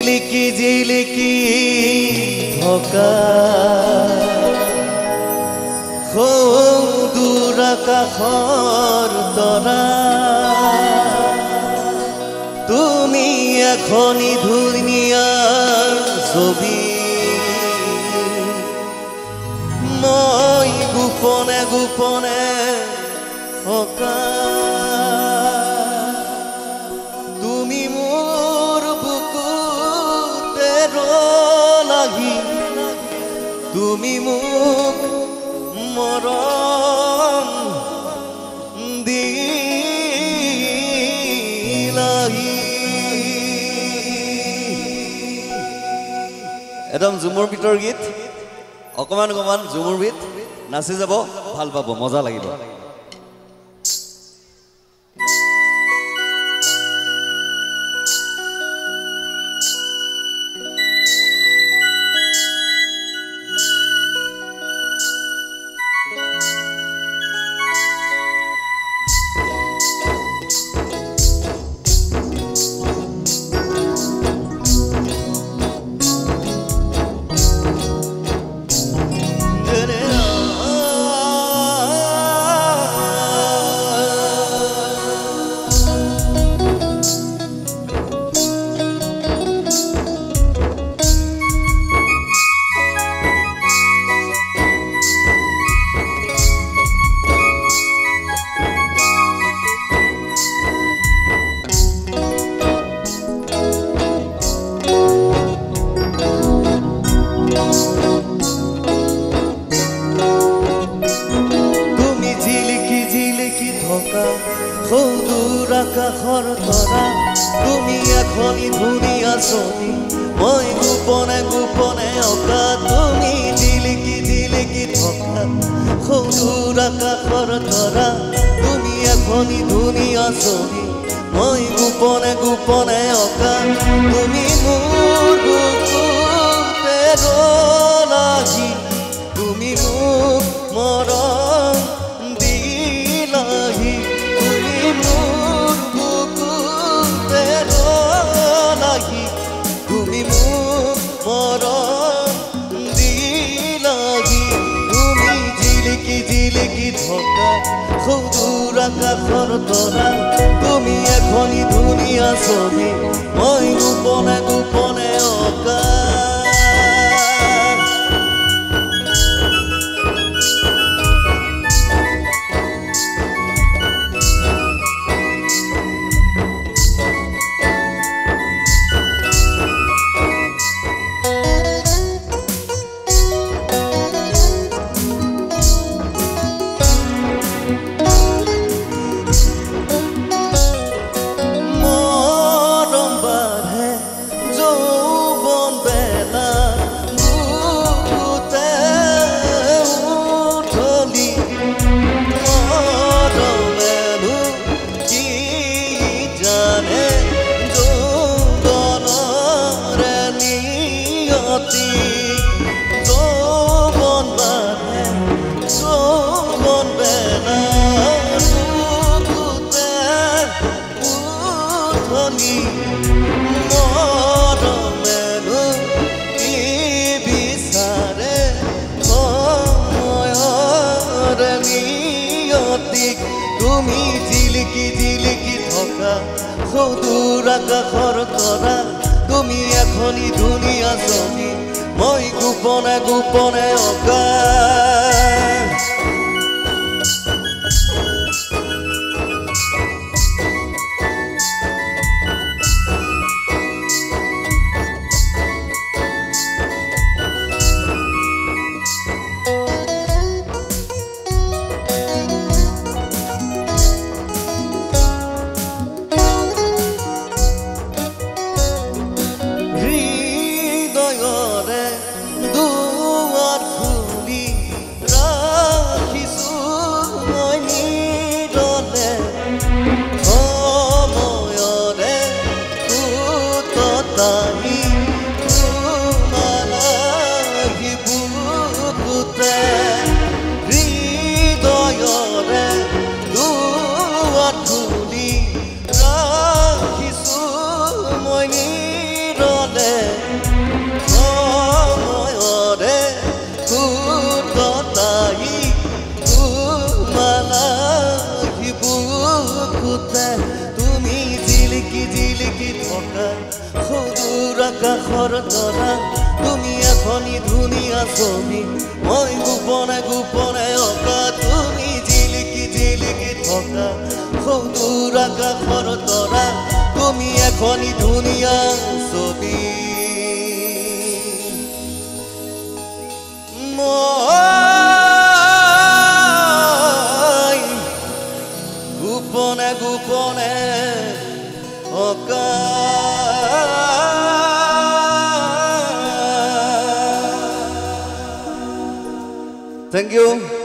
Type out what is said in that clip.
জিলিকি থকা দূৰ আকাশৰ তৰা তুমি এখনি ধুনীয়া ছবি মই গোপনে গোপনে থকা তুমি মোৰ বুকুতে ৰলাহি তুমি মোক মৰম দিলাহি একদম ঝুমুৰ বিটৰ গীত অকমান অকমান ঝুমুৰ বিট নাচি যাব ভাল পাব মজা লাগিব সৌদূৰ আকাশৰ তৰা তুমি এখনি ধুনীয়া ছবি মই গোপনে গোপনে অঁকা তুমি জিলিকি থকা সৌদূৰ আকাশৰ তৰা তুমি এখনি ধুনীয়া ছবি মই গোপনে গোপনে অঁকা তুমি মোৰ বুকুতে ৰলাহি তুমি মোক মৰম দিলাহি মোৰ বুকুতে ৰলাহি তুমি মোক মৰম দিলাহি তুমি জিলিকি থকা সৌদূৰ আকাশৰ তৰা তুমি এখনি ধুনীয়া ছবি মই গোপনে গোপনে অঁকা তুমি জিলিকি থকা সৌদূৰ আকাশৰ তৰা তুমি এখনি ধুনীয়া ছবি মই গোপনে গোপনে অঁকা দুৱাৰ খুলি আকাশৰ তৰা তুমি এখনি ধুনীয়া ছবি মই গোপনে গোপনে অঁকা তুমি জিলিকি জিলিকি থকা সৌদূৰ আকাশৰ তৰা তুমি এখনি ধুনীয়া ছবি মই গোপনে গোপনে অঁকা Thank you.